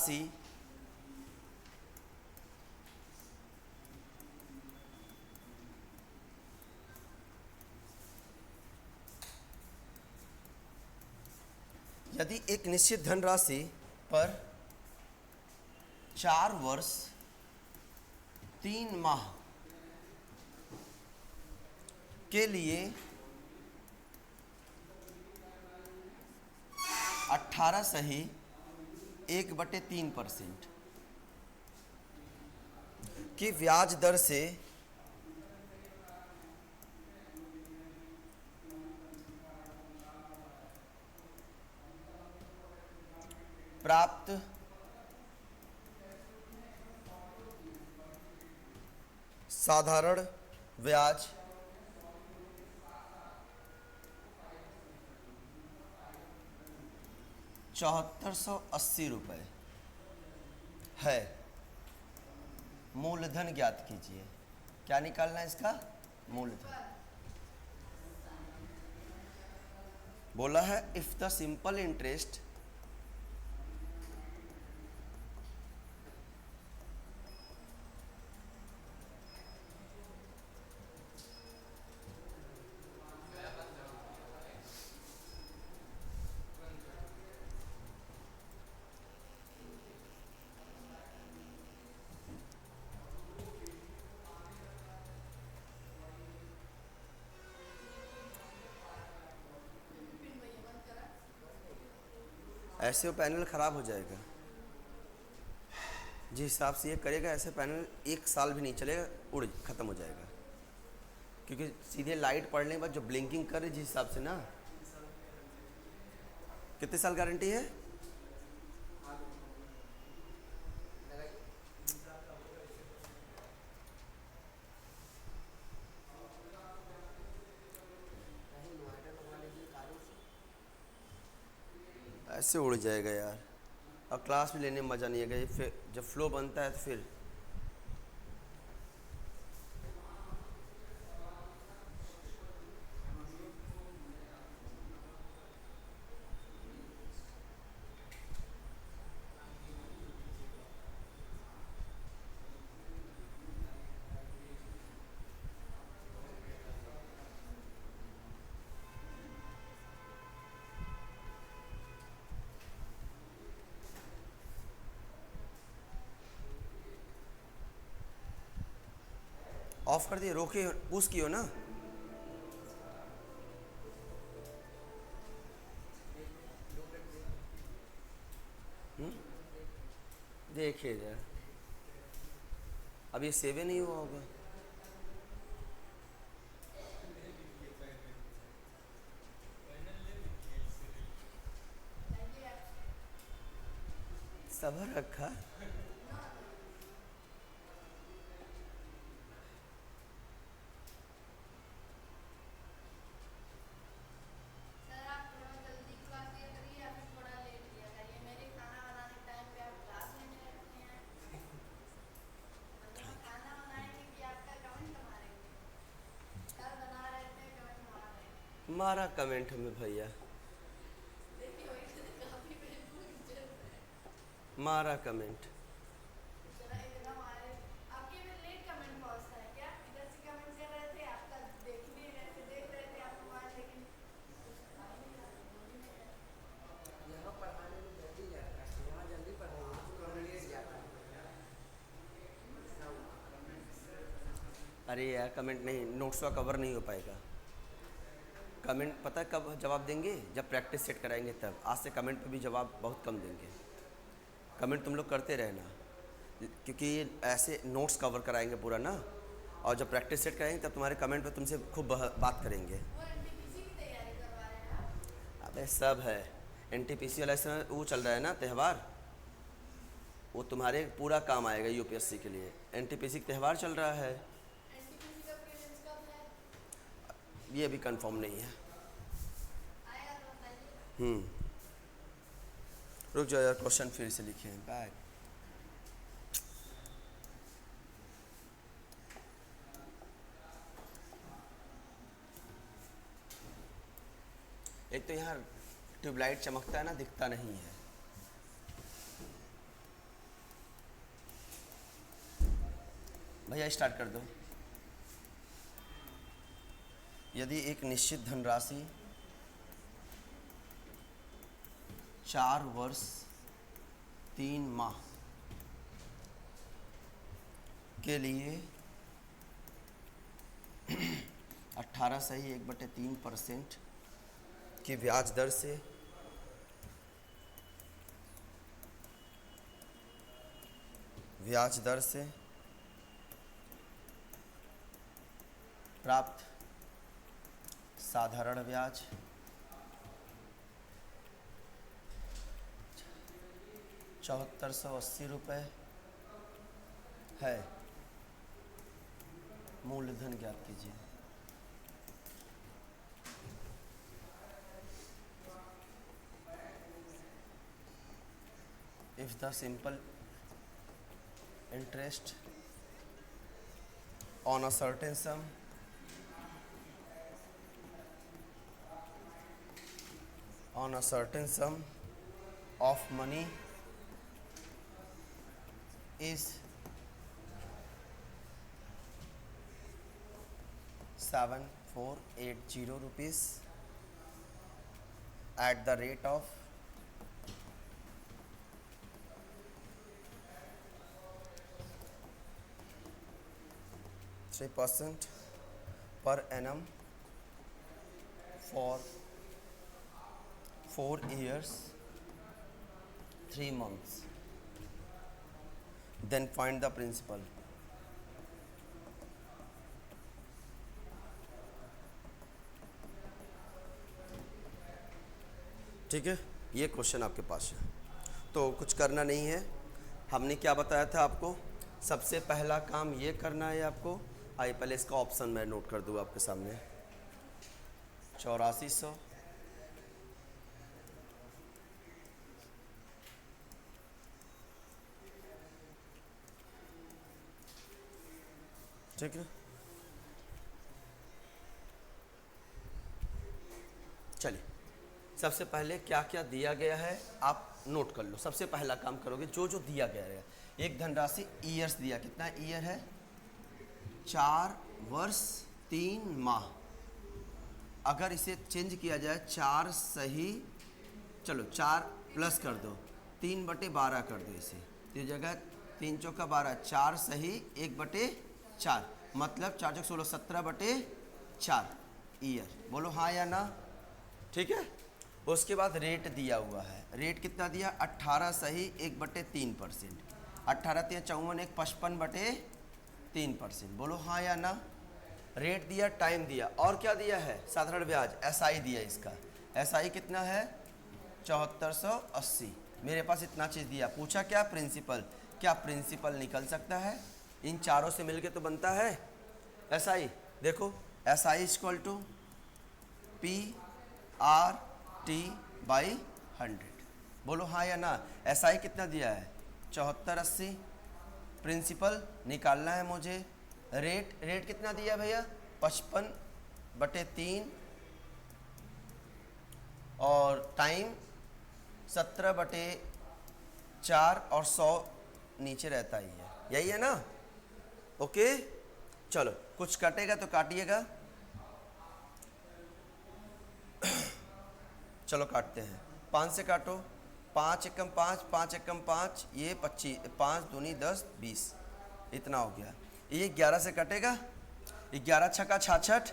राशि यदि एक निश्चित धनराशि पर 4 वर्ष 3 माह के लिए 18.1/3% की ब्याज दर से प्राप्त साधारण ब्याज 7480 रुपये है। मूलधन ज्ञात कीजिए। क्या निकालना है इसका? मूलधन। बोला है इफ द सिंपल इंटरेस्ट ऐसे वो पैनल ख़राब हो जाएगा। जिस हिसाब से ये करेगा ऐसे पैनल 1 साल भी नहीं चलेगा, उड़ ख़त्म हो जाएगा। क्योंकि सीधे लाइट पड़ने के बाद जो ब्लिंकिंग कर रही जिस हिसाब से ना, कितने साल गारंटी है? ऐसे उड़ जाएगा यार। और क्लास में लेने में मज़ा नहीं आएगा। फिर जब फ्लो बनता है तो फिर ऑफ कर दिए, रोके पुश कियो ना। देखिए जरा, अब ये सेवे नहीं हुआ होगा। सबर रखा। मारा कमेंट में भैया, मारा कमेंट। अरे यार कमेंट नहीं, नोट्स का कवर नहीं हो पाएगा। कमेंट पता है कब जवाब देंगे? जब प्रैक्टिस सेट कराएंगे तब। आज से कमेंट पे भी जवाब बहुत कम देंगे। कमेंट तुम लोग करते रहना, क्योंकि ऐसे नोट्स कवर कराएंगे पूरा ना, और जब प्रैक्टिस सेट कराएंगे तब तुम्हारे कमेंट पे तुमसे खूब बात करेंगे। अबे सब है। एनटीपीसी वाला इस समय वो चल रहा है ना त्यौहार, वो तुम्हारे पूरा काम आएगा यूपीएससी के लिए। एनटीपीसी का त्यौहार चल रहा है, ये अभी कंफर्म नहीं है। रुक जाओ यार, क्वेश्चन फिर से लिखे हैं। बैक एक तो यहाँ ट्यूबलाइट चमकता है ना, दिखता नहीं है। भैया स्टार्ट कर दो। यदि एक निश्चित धनराशि 4 वर्ष 3 माह के लिए 18.1/3% की ब्याज दर से प्राप्त साधारण ब्याज 7480 रुपये है। मूलधन ज्ञात कीजिए। If the simple interest on a certain sum of money is 7480 rupees at the rate of 3% per annum for 4 years 3 months, then find the principal। ठीक है, ये क्वेश्चन आपके पास है तो कुछ करना नहीं है। हमने क्या बताया था आपको, सबसे पहला काम ये करना है आपको। आइए पहले इसका ऑप्शन मैं नोट कर दूँ आपके सामने। 8400 ठीक है। चलिए सबसे पहले क्या क्या दिया गया है आप नोट कर लो। सबसे पहला काम करोगे जो जो दिया गया है। एक धनराशि ईयर्स दिया, कितना ईयर है 4 वर्ष 3 माह। अगर इसे चेंज किया जाए 4 सही, चलो 4 प्लस कर दो 3/12 कर दो इसे, तो जगह 3 चौका 12, 4 सही 1/4 मतलब 4 चौक 16 17/4 ईयर। बोलो हाँ या ना। ठीक है। उसके बाद रेट दिया हुआ है। रेट कितना दिया 18 सही 1/3%। 18 3 54 1 55/3%। बोलो हाँ या ना। रेट दिया, टाइम दिया, और क्या दिया है साधारण ब्याज एसआई दिया। इसका एसआई कितना है 7480। मेरे पास इतना चीज़ दिया। पूछा क्या प्रिंसिपल, क्या प्रिंसिपल निकल सकता है इन चारों से मिलके तो बनता है एसआई। देखो एसआई इक्वल टू PRT/100। बोलो हाँ या ना। एसआई कितना दिया है 7480। प्रिंसिपल निकालना है मुझे। रेट कितना दिया भैया 55/3 और टाइम 17/4 और 100 नीचे रहता ही है। यही है ना। ओके चलो कुछ कटेगा तो काटिएगा। चलो काटते हैं। 5 से काटो। 5 एकम 5, 5 एकम 5, ये 25, 5 दूनी 10 20, इतना हो गया। ये 11 से कटेगा। 11 छक्का 66,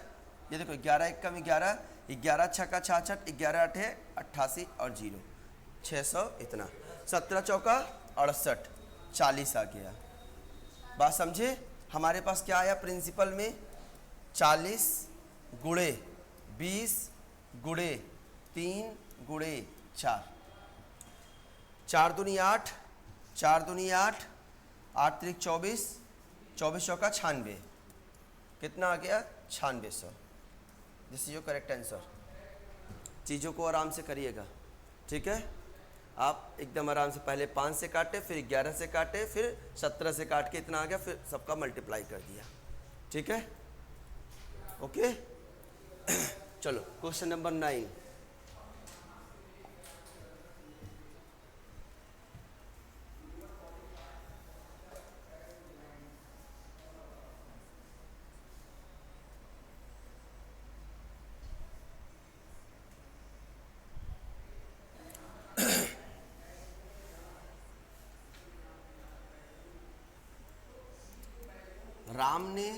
ये देखो 11 एकम 11, 11 छक्का 66, 11 8 88 और 0 600 इतना। 17 चौका 68 40 आ गया। बात समझे। हमारे पास क्या आया प्रिंसिपल में 40 गुणे 20 गुणे 3 गुणे 4, 4 दूनी 8, 4 दूनी 8, 8 त्रिक 24, 24 चौका 96, कितना आ गया 9600। This is your correct answer. चीज़ों को आराम से करिएगा। ठीक है। आप एकदम आराम से पहले 5 से काटे, फिर 11 से काटे, फिर 17 से काट के इतना आ गया, फिर सबका मल्टीप्लाई कर दिया। ठीक है। ओके चलो क्वेश्चन नंबर 9। राम ने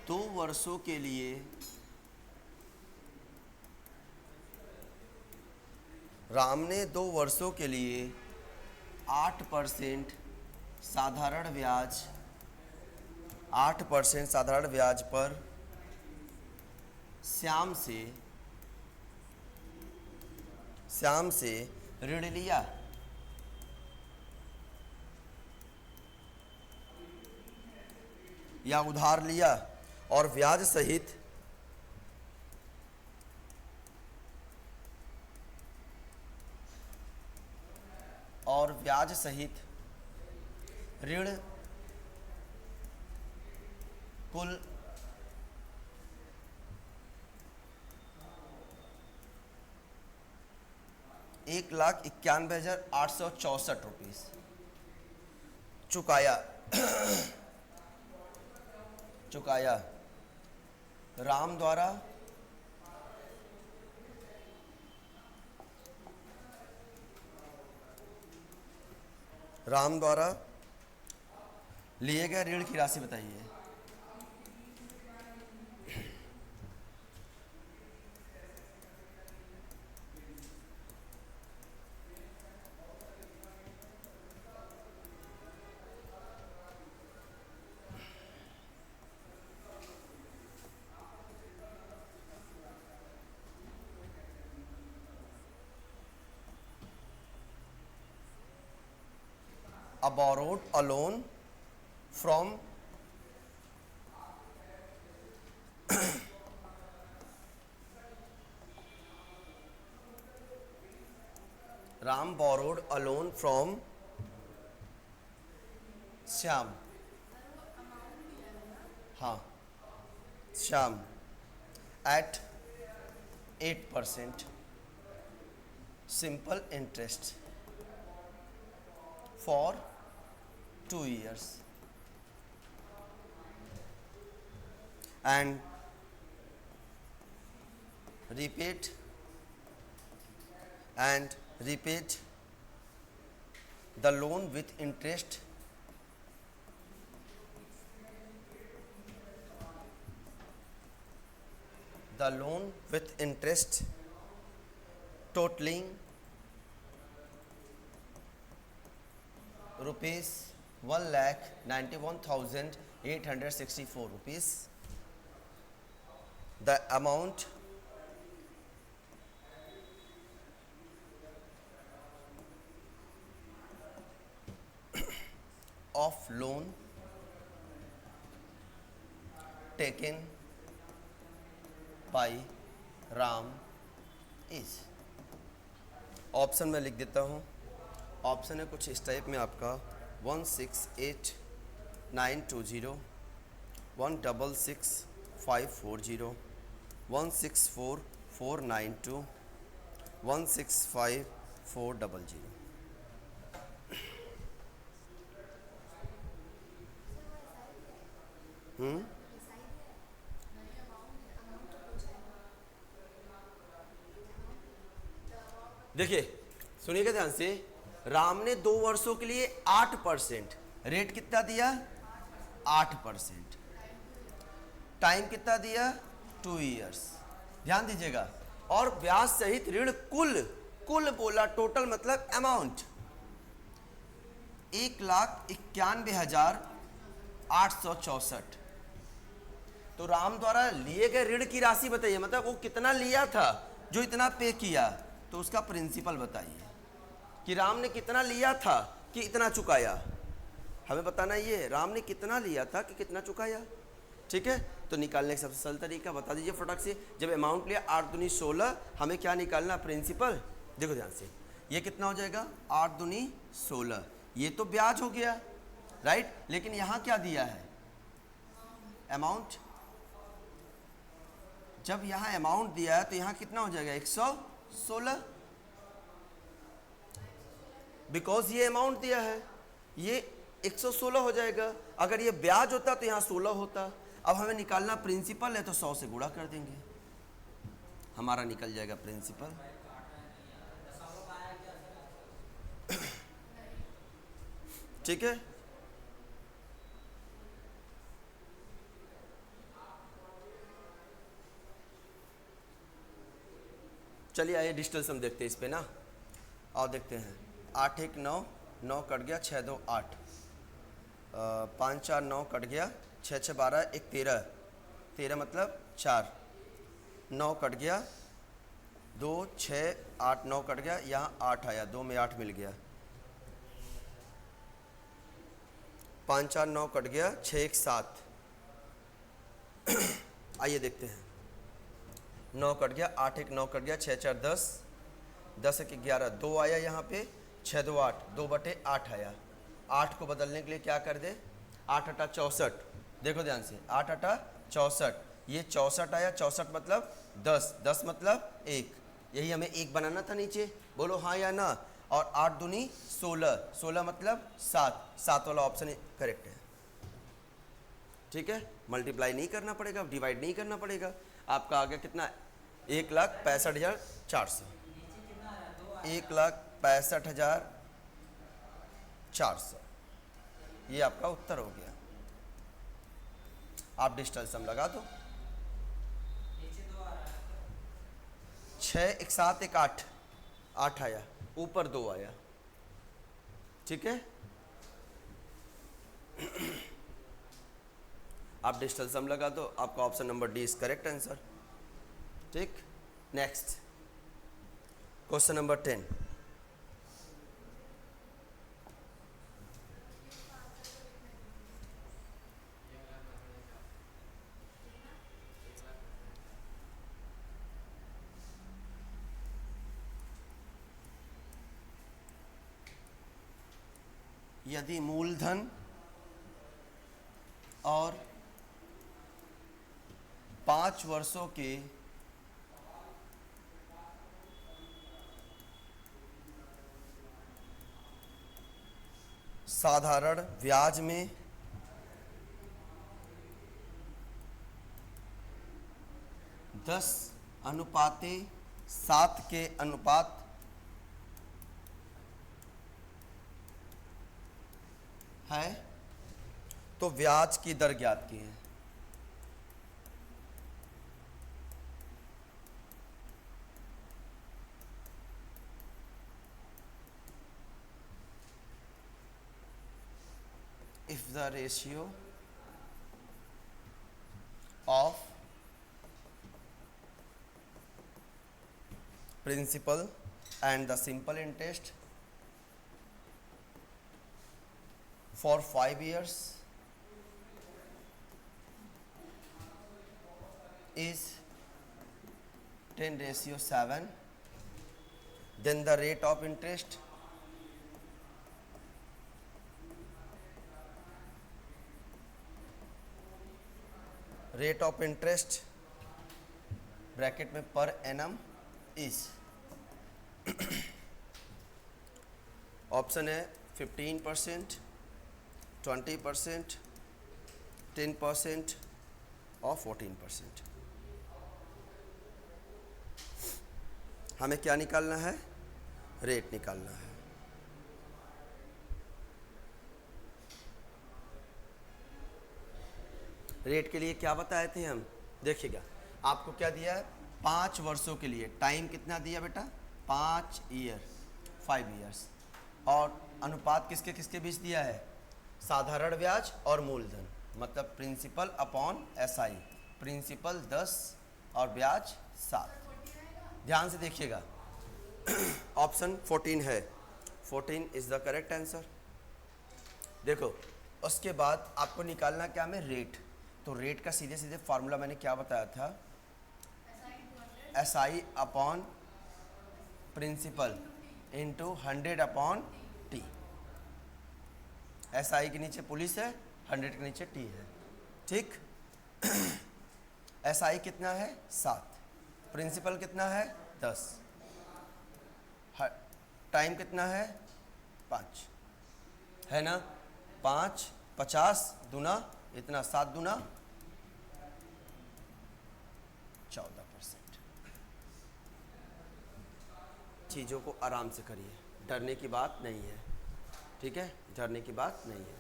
2 वर्षों के लिए राम ने 2 वर्षों के लिए 8% साधारण ब्याज 8% साधारण ब्याज पर श्याम से ऋण लिया। या उधार लिया और ब्याज सहित ऋण कुल 1,91,864 रुपीस चुकाया। राम द्वारा लिए गए ऋण की राशि बताइए। borrowed a loan from Ram borrowed a loan from Shyam, हाँ Shyam at 8% simple interest for 2 years and repaid the loan with interest totaling rupees 1,91,864 rupees. The amount of loan taken by Ram is, option में लिख देता हूँ। Option है कुछ इस type में आपका 168,920, 166,540, 164,492, 165,400। देखिए सुनिएगा ध्यान से, राम ने 2 वर्षों के लिए 8%, रेट कितना दिया 8%, टाइम कितना दिया 2 इयर्स, ध्यान दीजिएगा, और ब्याज सहित ऋण कुल बोला, टोटल मतलब अमाउंट 1,91,864। तो राम द्वारा लिए गए ऋण की राशि बताइए, मतलब वो कितना लिया था जो इतना पे किया, तो उसका प्रिंसिपल बताइए कि राम ने कितना लिया था कि इतना चुकाया। हमें बताना ये राम ने कितना लिया था कि कितना चुकाया। ठीक है, तो निकालने का सबसे सरल तरीका बता दीजिए फटाक से। जब अमाउंट लिया 8 दूनी 16, हमें क्या निकालना प्रिंसिपल। देखो ध्यान से, ये कितना हो जाएगा 8 दूनी 16, ये तो ब्याज हो गया राइट, लेकिन यहाँ क्या दिया है अमाउंट। जब यहाँ अमाउंट दिया है तो यहाँ कितना हो जाएगा 116, बिकॉज ये अमाउंट दिया है, ये 116 हो जाएगा। अगर ये ब्याज होता तो यहाँ 16 होता। अब हमें निकालना प्रिंसिपल है तो 100 से गुणा कर देंगे, हमारा निकल जाएगा प्रिंसिपल। ठीक है, चलिए आइए डिजिटल सम देखते हैं इस पे ना, और देखते हैं। 8 1 9, 9 कट गया, 6 2 8, 5 4 9 कट गया, 6 6 12, 1 13, 13 मतलब 4, 9 कट गया, 2 6 8 9 कट गया, यहाँ 8 आया, 2 में 8 मिल गया, 5 4 9 कट गया, 6 1 7। आइए देखते हैं। 9 कट गया, 8 1 9 कट गया, 6 4 10, 10 1 11, 2 आया यहाँ पे, 6 2 8, 2/8 आया। 8 को बदलने के लिए क्या कर दे, 8 8 64, देखो ध्यान से, 8 8 64, ये 64 आया, 64 मतलब 10, 10 मतलब 1, यही हमें 1 बनाना था नीचे, बोलो हाँ या ना। और 8 दूनी 16, 16 मतलब 7, 7 वाला ऑप्शन करेक्ट है। ठीक है, मल्टीप्लाई नहीं करना पड़ेगा, डिवाइड नहीं करना पड़ेगा। आपका आ गया कितना, 1,65,400, 1,65,400, ये आपका उत्तर हो गया। आप डिजिटल सम लगा दो। 6 1 7 1 8, 8 आया, ऊपर 2 आया। ठीक है, आप डिजिटल सम लगा दो, आपका option number D is correct answer. ठीक, नेक्स्ट क्वेश्चन नंबर 10। यदि मूलधन और 5 वर्षों के साधारण ब्याज में 10:7 के अनुपात है तो ब्याज की दर ज्ञात की है। If the ratio of principal and the simple interest for 5 years is 10:7, then the rate of interest bracket में पर एनम इज, ऑप्शन है 15%, 20%, 10% और 14%। हमें क्या निकालना है, रेट निकालना है। रेट के लिए क्या बताए थे हम, देखिएगा आपको क्या दिया है, 5 वर्षों के लिए टाइम कितना दिया बेटा, 5 ईयर, 5 ईयर्स, और अनुपात किसके किसके बीच दिया है, साधारण ब्याज और मूलधन, मतलब प्रिंसिपल अपॉन एसआई, प्रिंसिपल 10 और ब्याज 7। ध्यान से देखिएगा, ऑप्शन 14 है, 14 इज द करेक्ट आंसर। देखो उसके बाद आपको निकालना क्या में, रेट। तो रेट का सीधे सीधे फार्मूला मैंने क्या बताया था, SI upon principal into 100/T। SI के नीचे पुलिस है, 100 के नीचे T है। ठीक, SI कितना है 7, प्रिंसिपल कितना है 10, टाइम कितना है 5 है ना, 5 50 दूना इतना, 7 दूना 14%। चीज़ों को आराम से करिए, डरने की बात नहीं है। ठीक है, डरने की बात नहीं है।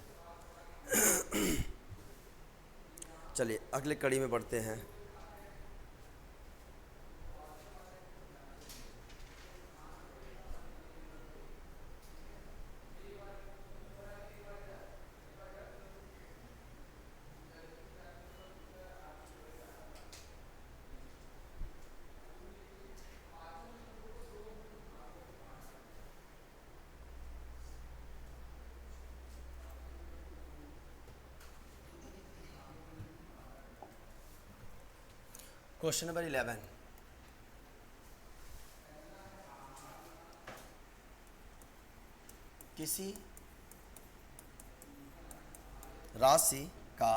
चलिए अगले कड़ी में बढ़ते हैं। क्वेश्चन नंबर 11, किसी राशि का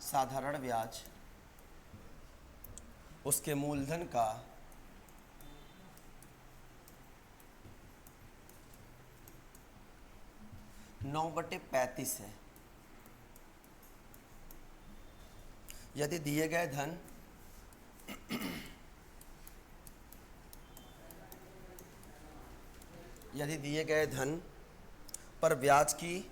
साधारण ब्याज उसके मूलधन का 9/35 है। यदि दिए गए धन पर ब्याज की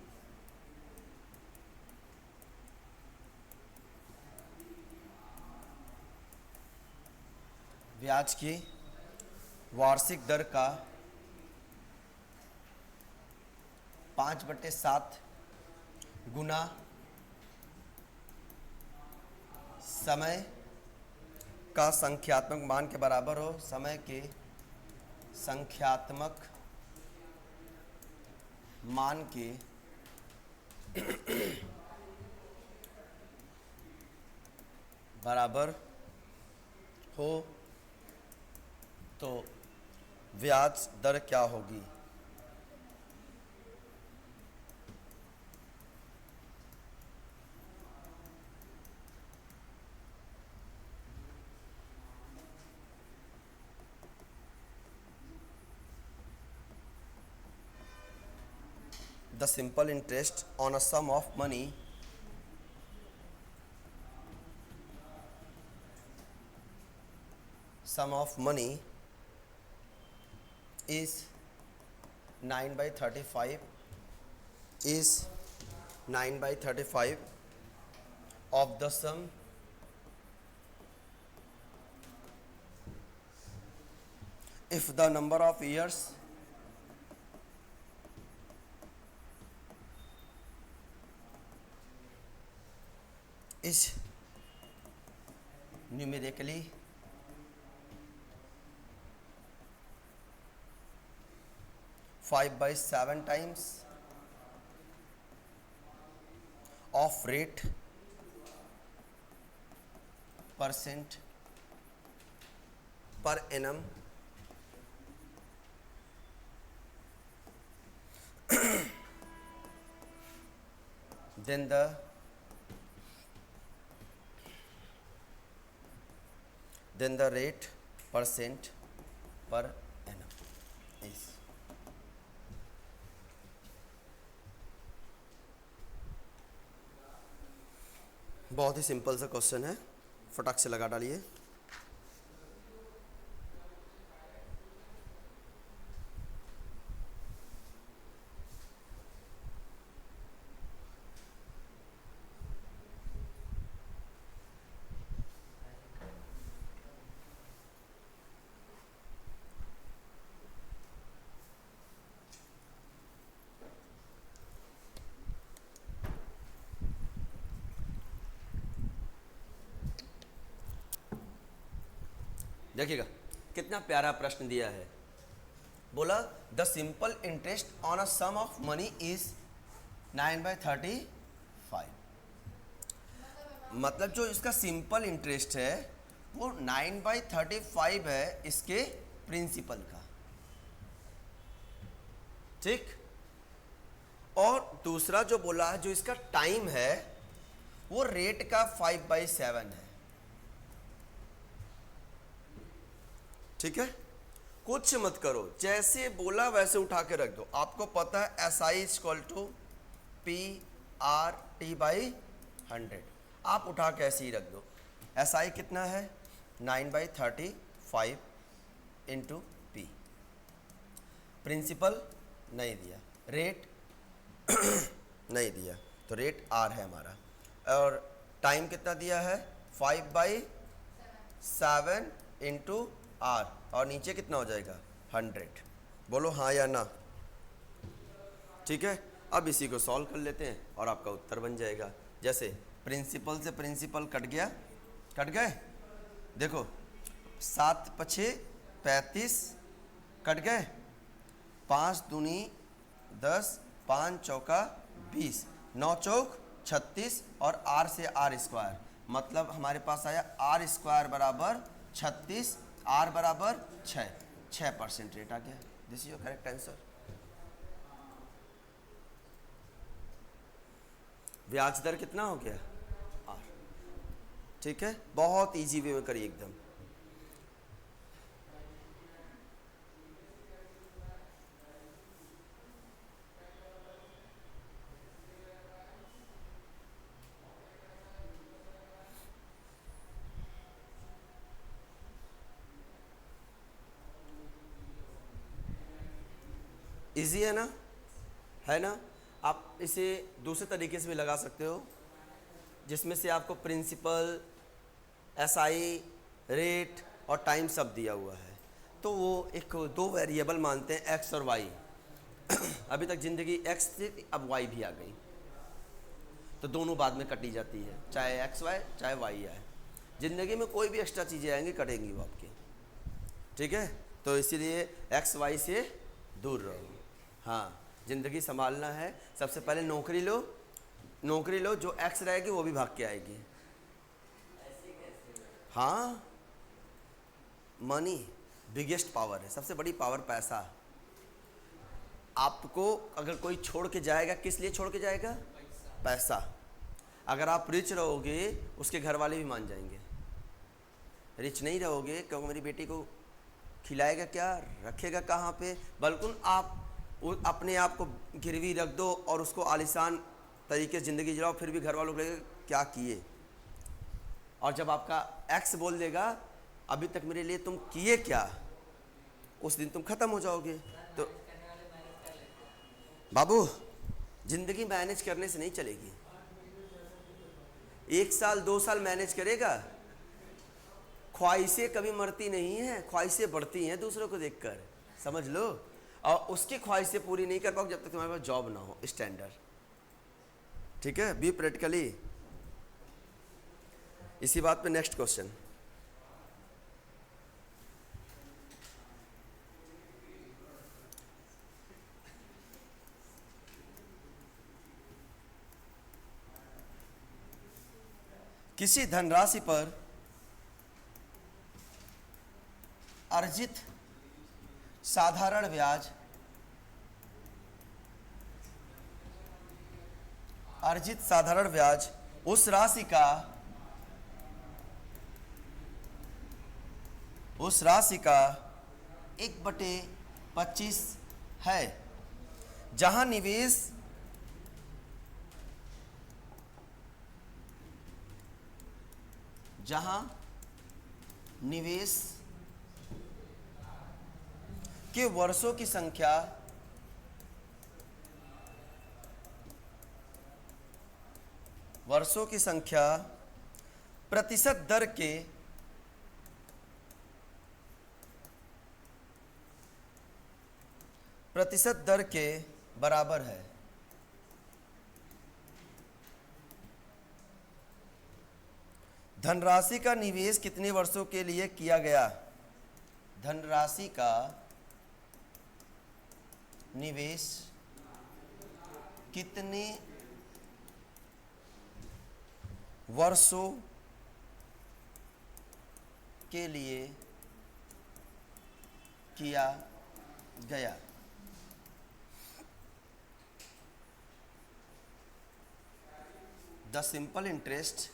वार्षिक दर का 5/7 गुना समय का संख्यात्मक मान के बराबर हो, समय के संख्यात्मक मान के बराबर हो तो ब्याज दर क्या होगी? The simple interest on a sum of money is 9/35 of the sum if the number of years is numerically five by 7 times of rate percent per annum then the rate percent per annum is। बहुत ही simple सा question है, फटाक से लगा डालिए। देखिएगा कितना प्यारा प्रश्न दिया है। बोला the simple interest on a sum of money is 9/35। मतलब जो इसका सिंपल इंटरेस्ट है वो 9/35 है इसके प्रिंसिपल का, ठीक। और दूसरा जो बोला है जो इसका टाइम है वो रेट का 5/7 है, ठीक है। कुछ मत करो, जैसे बोला वैसे उठा के रख दो। आपको पता है SI = PR/T/100, आप उठा के ऐसे ही रख दो। SI कितना है 9/35 × P। प्रिंसिपल नहीं दिया, रेट नहीं दिया, तो रेट R है हमारा। और टाइम कितना दिया है 5/7 × R, और नीचे कितना हो जाएगा 100। बोलो हाँ या ना, ठीक है। अब इसी को सॉल्व कर लेते हैं और आपका उत्तर बन जाएगा। जैसे प्रिंसिपल से प्रिंसिपल कट गए, देखो 7×5 = 35 कट गए, 5×2 = 10, 5×4 = 20, 9×4 = 36 और आर से आर स्क्वायर, मतलब हमारे पास आया आर स्क्वायर बराबर 36, आर बराबर 6% रेट आ गया। This is your correct answer. ब्याज दर कितना हो गया? आर। ठीक है, बहुत इजी वे में करिए एकदम। इजी है ना, है ना? आप इसे दूसरे तरीके से भी लगा सकते हो, जिसमें से आपको प्रिंसिपल, एसआई, रेट और टाइम सब दिया हुआ है। तो वो एक दो वेरिएबल मानते हैं, एक्स और वाई। अभी तक ज़िंदगी एक्स थी, अब वाई भी आ गई, तो दोनों बाद में कटी जाती है, चाहे एक्स वाई चाहे वाई आए। ज़िंदगी में कोई भी एक्स्ट्रा चीज़ें आएंगी कटेंगी वो आपकी। ठीक है, तो इसीलिए एक्स वाई से दूर रहो। हाँ, ज़िंदगी संभालना है। सबसे पहले नौकरी लो, नौकरी लो, जो एक्स रहेगी वो भी भाग के आएगी। हाँ, मनी बिगेस्ट पावर है, सबसे बड़ी पावर पैसा। आपको अगर कोई छोड़ के जाएगा, किस लिए छोड़ के जाएगा? पैसा। अगर आप रिच रहोगे, उसके घर वाले भी मान जाएंगे। रिच नहीं रहोगे, क्योंकि मेरी बेटी को खिलाएगा क्या, रखेगा कहाँ पे? बल्कि आप अपने आप को गिरवी रख दो और उसको आलिशान तरीके से ज़िंदगी जिलाओ, फिर भी घर वालों को लगेगा क्या किए। और जब आपका एक्स बोल देगा अभी तक मेरे लिए तुम किए क्या, उस दिन तुम ख़त्म हो जाओगे। तो बाबू, ज़िंदगी मैनेज करने से नहीं चलेगी। 1 साल 2 साल मैनेज करेगा। ख्वाहिशें कभी मरती नहीं हैं, ख्वाहिशें बढ़ती हैं दूसरों को देखकर, समझ लो। और उसकी ख्वाहिशें पूरी नहीं कर पाओगे जब तक तुम्हारे पास जॉब ना हो स्टैंडर्ड। ठीक है, बी प्रैक्टिकली। इसी बात पे नेक्स्ट क्वेश्चन। किसी धनराशि पर अर्जित साधारण ब्याज, अर्जित साधारण ब्याज उस राशि का 1/25 है, जहां निवेश के वर्षों की संख्या प्रतिशत दर के बराबर है। धनराशि का निवेश कितने वर्षों के लिए किया गया? धनराशि का निवेश कितने वर्षों के लिए किया गया? The simple interest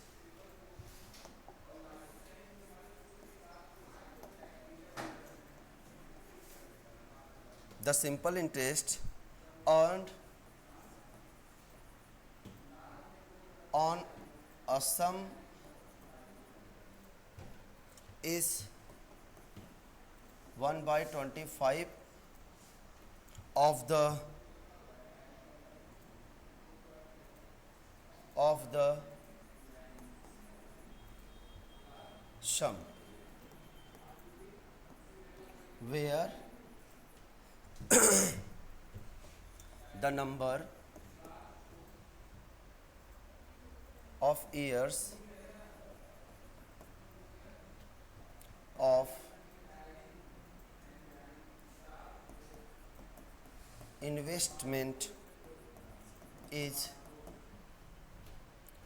earned on a sum is 1/25 of the sum, where the number of years of investment is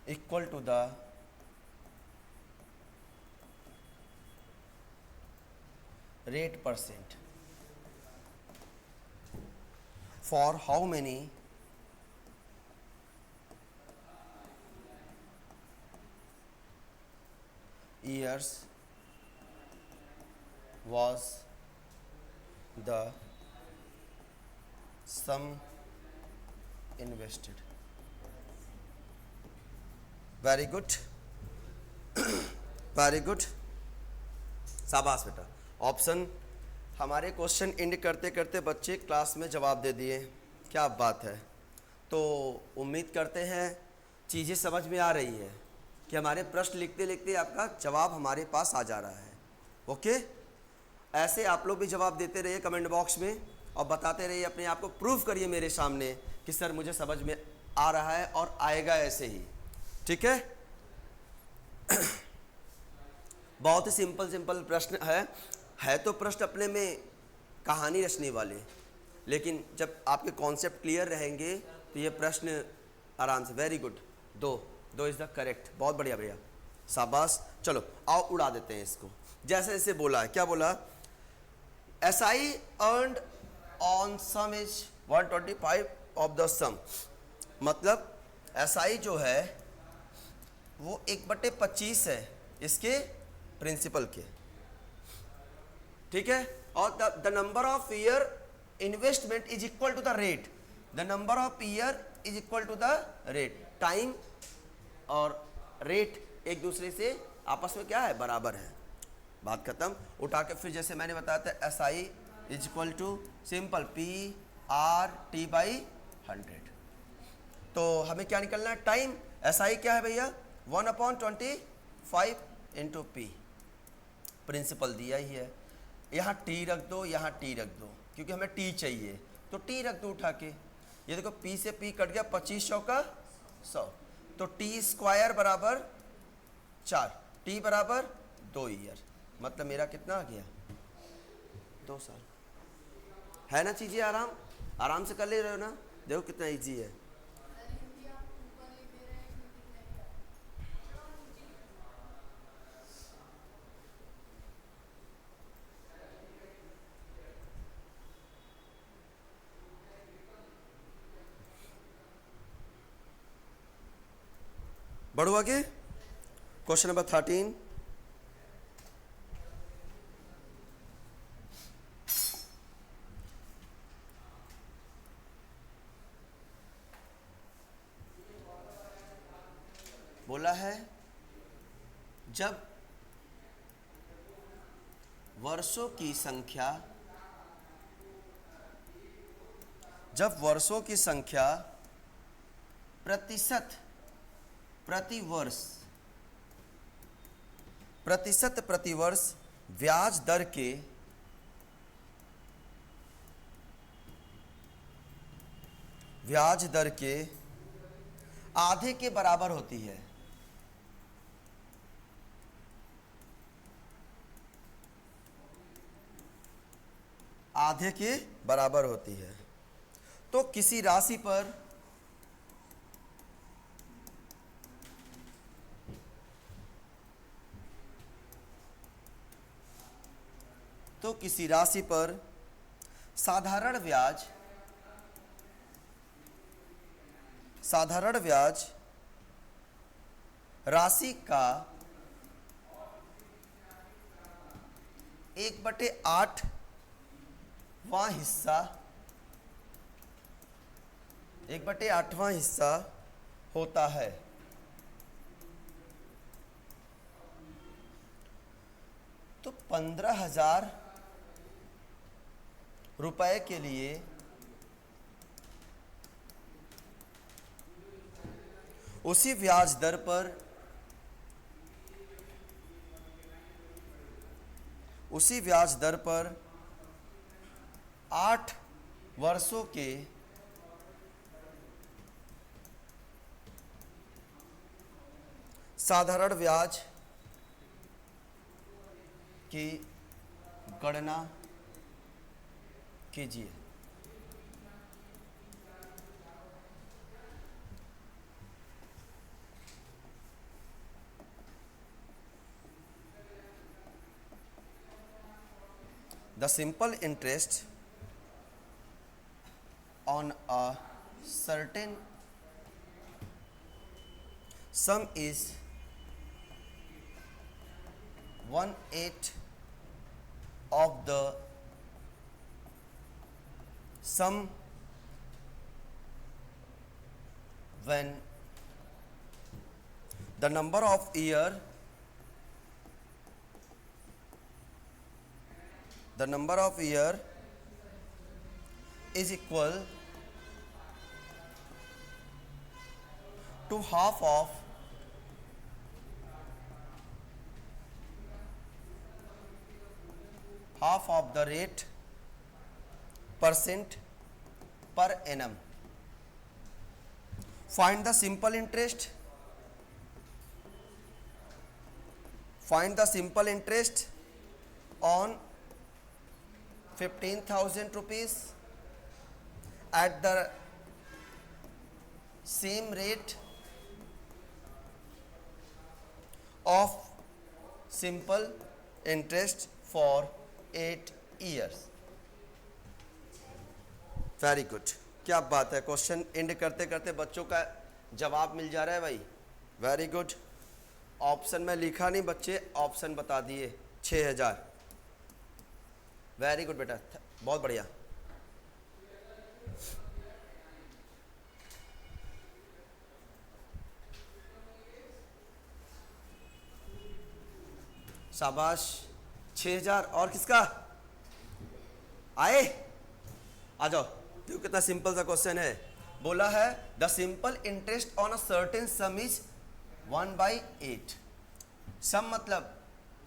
equal to the rate percent for how many years was the sum invested. Very good. Very good, शाबाश बेटा। Option हमारे question and करते करते बच्चे class में जवाब दे दिए, क्या बात है। तो उम्मीद करते हैं चीज़ें समझ में आ रही है कि हमारे प्रश्न लिखते लिखते आपका जवाब हमारे पास आ जा रहा है। ओके, ऐसे आप लोग भी जवाब देते रहिए कमेंट बॉक्स में और बताते रहिए, अपने आप को प्रूव करिए मेरे सामने कि सर मुझे समझ में आ रहा है और आएगा ऐसे ही। ठीक है, बहुत ही सिंपल प्रश्न है तो प्रश्न अपने में कहानी रचने वाले, लेकिन जब आपके कॉन्सेप्ट क्लियर रहेंगे तो ये प्रश्न आराम से। वेरी गुड, दो इज़ द करेक्ट, बहुत बढ़िया भैया, शाबाश। चलो आओ उड़ा देते हैं इसको। जैसे जैसे बोला है, क्या बोला, SI earned on sum is 125 of the sum, मतलब SI जो है वो 1/25 है इसके प्रिंसिपल के। ठीक है, और the number of year investment is equal to the rate, the number of year is equal to the rate. Time और रेट एक दूसरे से आपस में क्या है, बराबर है। बात खत्म। उठा के फिर जैसे मैंने बताया था, SI is equal to simple PR/T/100। तो हमें क्या निकलना है, टाइम। SI क्या है भैया, 1/25 इंटू P, प्रिंसिपल दिया ही है। यहाँ T रख दो, यहाँ T रख दो, क्योंकि हमें T चाहिए तो T रख दो उठा के। ये देखो P से P कट गया, 25 चौका 100, तो T² बराबर 4, T बराबर 2 ईयर, मतलब मेरा कितना आ गया, 2 साल। है ना चीज़ें आराम से कर ले रहे हो ना, देखो कितना इजी है। बढ़ो आगे, क्वेश्चन नंबर 13। बोला है, जब वर्षों की संख्या प्रतिवर्ष ब्याज दर के आधे के बराबर होती है, आधे के बराबर होती है, तो किसी राशि पर साधारण ब्याज राशि का 1/8वां हिस्सा होता है। तो 15,000 रुपए के लिए उसी ब्याज दर पर 8 वर्षों के साधारण ब्याज की गणना कीजिए। simple interest on a certain sum is 1/8 of the sum when the number of year is equal to half of the rate percent per annum. Find the simple interest. On 15,000 rupees at the same rate of simple interest for 8 years. Very good, क्या बात है, question and करते करते बच्चों का जवाब मिल जा रहा है भाई। वेरी गुड, ऑप्शन में लिखा नहीं, बच्चे ऑप्शन बता दिए 6000। वेरी गुड बेटा, बहुत बढ़िया। शाबाश, 6000। और किसका आए, आ जाओ। देखो कितना सिंपल सा क्वेश्चन है। बोला है the simple interest on a certain some is 1/8। सम मतलब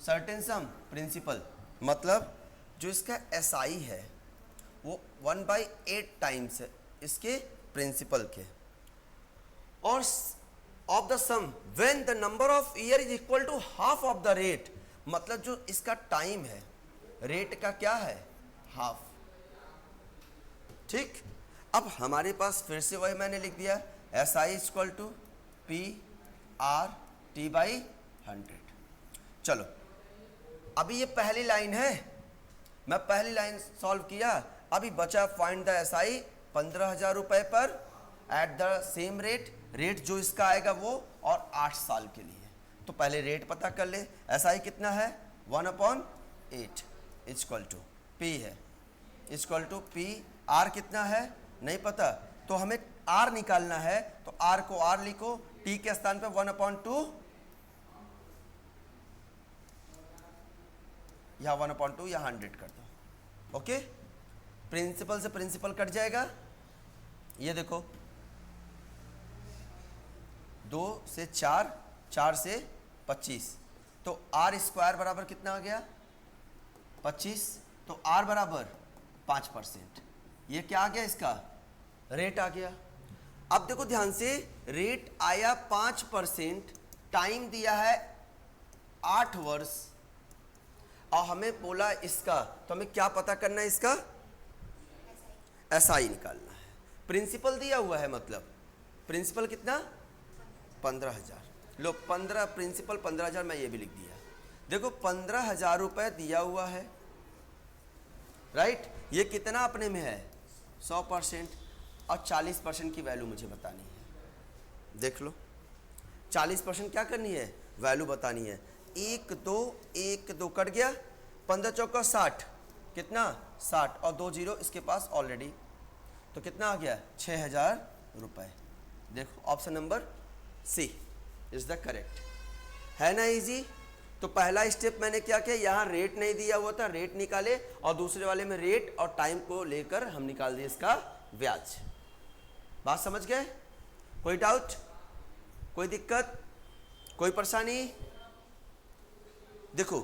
सर्टेन सम, प्रिंसिपल मतलब जो इसका SI है वो 1/8 टाइम्स है इसके प्रिंसिपल के। और of the sum when the number of year is equal to half of the rate, मतलब जो इसका टाइम है रेट का क्या है, हाफ। ठीक, अब हमारे पास फिर से वही मैंने लिख दिया, SI इक्वल टू PR/T/100। चलो अभी ये पहली लाइन है, मैं पहली लाइन सॉल्व किया। अभी बचा फाइंड द SI 15,000 रुपए पर एट द सेम रेट जो इसका आएगा वो, और 8 साल के लिए। तो पहले रेट पता कर ले। SI कितना है 1/8 इक्वल टू P है इक्वल टू P। R कितना है नहीं पता, तो हमें R निकालना है, तो R को R लिखो, T के स्थान पे 1/2 या 1/2 या 100 कर दो। ओके, प्रिंसिपल से प्रिंसिपल कट जाएगा। ये देखो 2 से 4, 4 से 25, तो R स्क्वायर बराबर कितना आ गया 25, तो R बराबर 5%। ये क्या आ गया, इसका रेट आ गया। अब देखो ध्यान से, रेट आया 5%, टाइम दिया है 8 वर्ष, और हमें बोला इसका, तो हमें क्या पता करना है, इसका SI निकालना है। प्रिंसिपल दिया हुआ है, मतलब प्रिंसिपल कितना 15,000। लो 15 प्रिंसिपल 15,000, मैं ये भी लिख दिया। देखो 15,000 रुपए दिया हुआ है, राइट। ये कितना अपने में है 100%, और 40% की वैल्यू मुझे बतानी है। देख लो 40% क्या करनी है, वैल्यू बतानी है। 1 2 कट गया, 15 चौका 60, कितना 60, और 2 0 इसके पास ऑलरेडी, तो कितना आ गया 6,000 रुपए। देखो option number C is the correct, है ना इजी। तो पहला स्टेप मैंने क्या किया, यहाँ रेट नहीं दिया हुआ था, रेट निकाले, और दूसरे वाले में रेट और टाइम को लेकर हम निकाल दिए इसका ब्याज। बात समझ गए? कोई डाउट, कोई दिक्कत, कोई परेशानी? देखो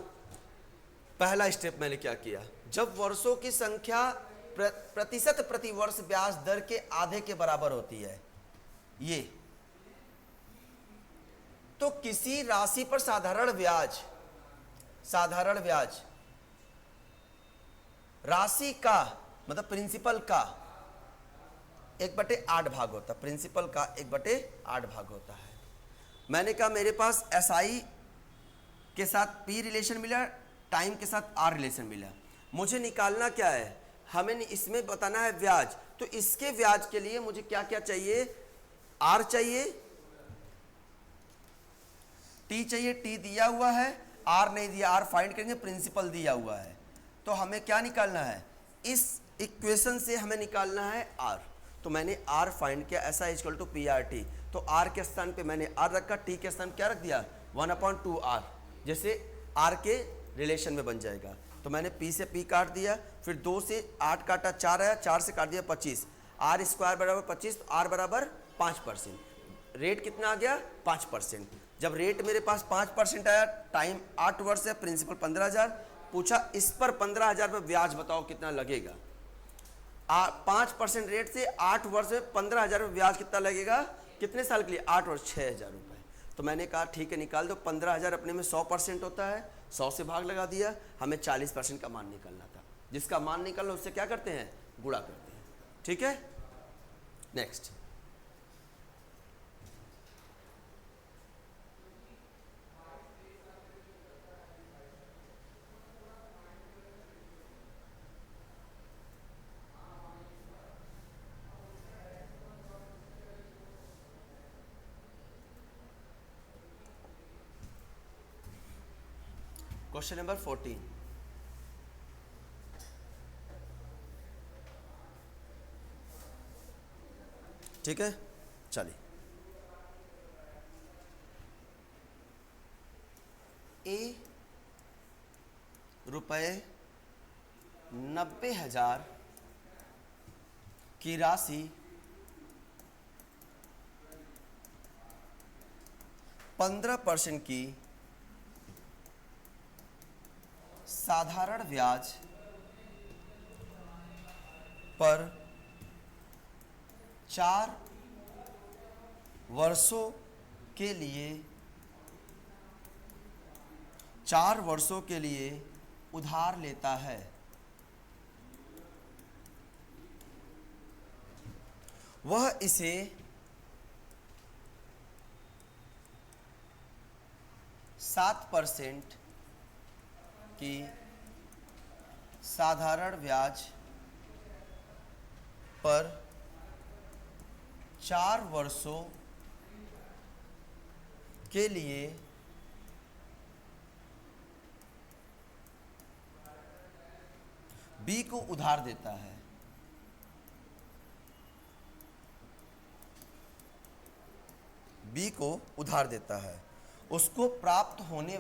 पहला स्टेप मैंने क्या किया, जब वर्षों की संख्या प्रतिशत प्रति वर्ष ब्याज दर के आधे के बराबर होती है, ये तो किसी राशि पर साधारण ब्याज राशि का मतलब प्रिंसिपल का 1/8 भाग होता है, प्रिंसिपल का 1/8 भाग होता है। मैंने कहा मेरे पास SI के साथ P रिलेशन मिला, टाइम के साथ R रिलेशन मिला। मुझे निकालना क्या है, हमें इसमें बताना है ब्याज। तो इसके ब्याज के लिए मुझे क्या क्या चाहिए, आर चाहिए, टी चाहिए, टी दिया हुआ है, आर नहीं दिया, आर फाइंड करेंगे, प्रिंसिपल दिया हुआ है। तो हमें क्या निकालना है, इस इक्वेशन से हमें निकालना है आर। तो मैंने आर फाइंड किया, ऐसा equal to P R T. तो आर के स्थान पे मैंने आर रखा, टी के स्थान क्या रख दिया 1/2 आर, जैसे आर के रिलेशन में बन जाएगा। तो मैंने पी से पी काट दिया, फिर 2 से 8 काटा, 4 आया, 4 से काट दिया 25, आर स्क्वायर बराबर 25, तो आर बराबर 5%। रेट कितना आ गया 5%। जब रेट मेरे पास 5% आया, टाइम 8 वर्ष है, प्रिंसिपल 15,000, पूछा इस पर 15,000 पर ब्याज बताओ कितना लगेगा। 5% रेट से 8 वर्ष में 15,000 में ब्याज कितना लगेगा, कितने साल के लिए, 8 वर्ष, 6,000 रुपये। तो मैंने कहा ठीक है निकाल दो, 15,000 अपने में 100% होता है, 100 से भाग लगा दिया, हमें 40% का मान निकालना था। जिसका मान निकालना उससे क्या करते हैं, गुणा करते हैं। ठीक है, नेक्स्ट। Question number 14। ठीक है, चलिए। ए रुपये 90,000 की राशि 15% की साधारण ब्याज पर 4 वर्षों के लिए 4 वर्षों के लिए उधार लेता है। वह इसे 7% की साधारण ब्याज पर 4 वर्षों के लिए बी को उधार देता है। बी को उधार देता है, उसको प्राप्त होने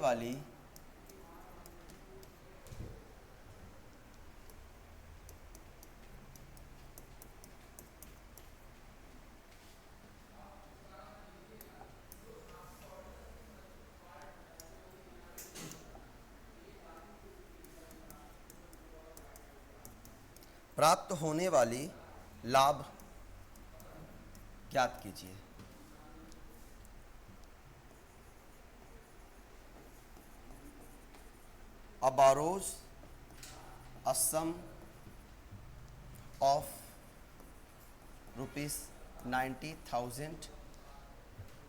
वाली लाभ ज्ञात कीजिए। borrows a sum of rupees 90,000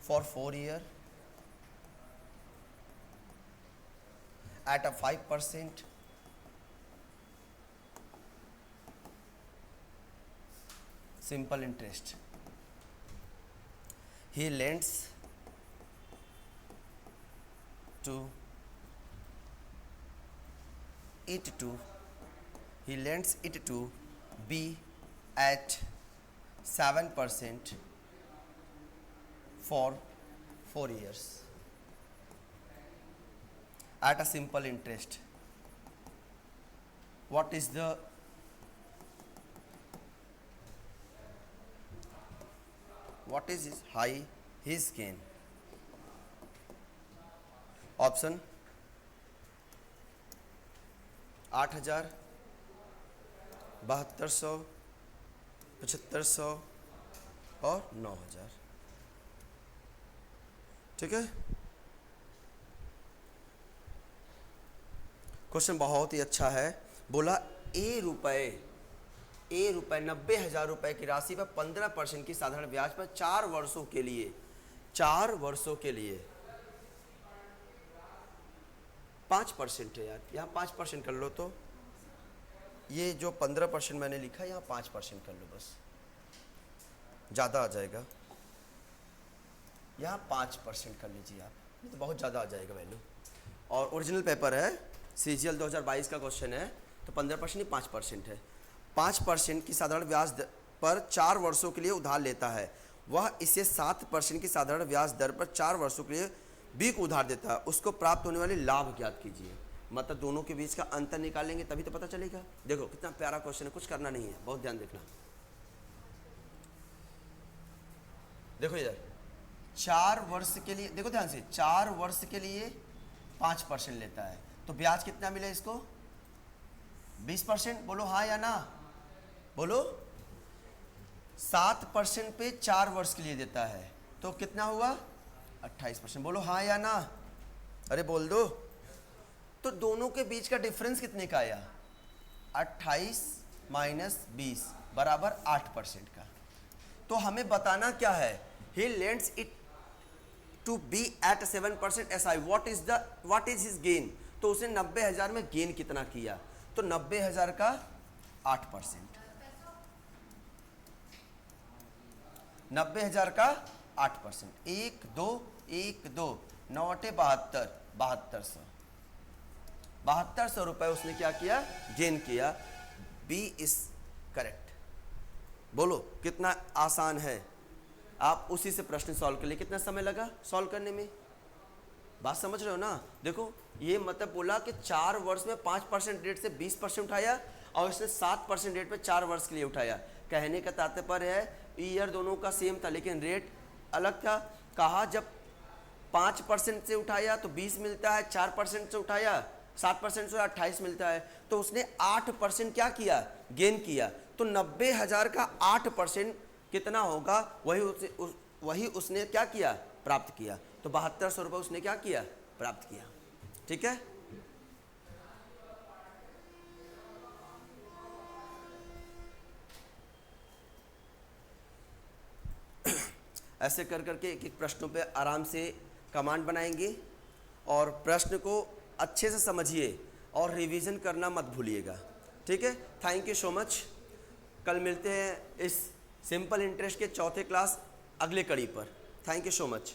for 4 years at a 5% simple interest. He lends it to B at 7% for 4 years at a simple interest. What is his gain? Option 8,000, 7,200, 7,500 और 9,000। ठीक है, क्वेश्चन बहुत ही अच्छा है। बोला ए रुपये 90,000 रुपये की राशि पर 15% की साधारण ब्याज पर 4 वर्षों के लिए 5% है यार, यहाँ 5% कर लो तो ये जो 15% मैंने लिखा यहाँ 5% कर लो बस, ज़्यादा आ जाएगा। यहाँ 5% कर लीजिए आप, नहीं तो बहुत ज़्यादा आ जाएगा वैल्यू। और ओरिजिनल पेपर है, CGL 2022 का क्वेश्चन है, तो 15% नहीं 5% है। 5% की साधारण ब्याज पर 4 वर्षों के लिए उधार लेता है, वह इसे 7% की साधारण ब्याज दर पर 4 वर्षों के लिए B को उधार देता है, उसको प्राप्त होने वाले लाभ ज्ञात कीजिए। मतलब दोनों के बीच का अंतर निकालेंगे तभी तो पता चलेगा। देखो कितना प्यारा क्वेश्चन है, कुछ करना नहीं है, बहुत ध्यान देखना। देखो इधर 4 वर्ष के लिए, देखो ध्यान से, 4 वर्ष के लिए 5% लेता है, तो ब्याज कितना मिला इसको? 20%। बोलो हाँ या ना, बोलो। 7% पे 4 वर्ष के लिए देता है, तो कितना हुआ? 28%। बोलो हाँ या ना, अरे बोल दो। तो दोनों के बीच का डिफरेंस कितने का आया? 28 माइनस 20 बराबर 8% का। तो हमें बताना क्या है? He lends it to be at 7% SI, what is his gain? तो उसने 90,000 में गेन कितना किया? तो 90,000 का 8%, 90,000 का 8%। 1 2 1 2 9 8 72, 7200 रुपए उसने क्या किया? गेन किया। B is correct. बोलो कितना आसान है। आप उसी से प्रश्न सॉल्व कर लिए, कितना समय लगा सॉल्व करने में? बात समझ रहे हो ना? देखो ये मतलब बोला कि 4 वर्ष में 5% रेट से 20% उठाया और इसने 7% रेट पे 4 वर्ष के लिए उठाया। कहने का तात्पर्य है ईयर दोनों का सेम था लेकिन रेट अलग था। कहा जब 5% से उठाया तो 20 मिलता है, 4% से उठाया 7% से 28 मिलता है, तो उसने 8% क्या किया? गेन किया। तो 90,000 का 8% कितना होगा? वही उसने क्या किया? प्राप्त किया। तो 7200 रुपये उसने क्या किया? प्राप्त किया। ठीक है। ऐसे कर करके एक एक प्रश्नों पे आराम से कमांड बनाएंगे और प्रश्न को अच्छे से समझिए और रिवीजन करना मत भूलिएगा। ठीक है। Thank you so much. कल मिलते हैं इस सिंपल इंटरेस्ट के चौथे क्लास अगले कड़ी पर। Thank you so much.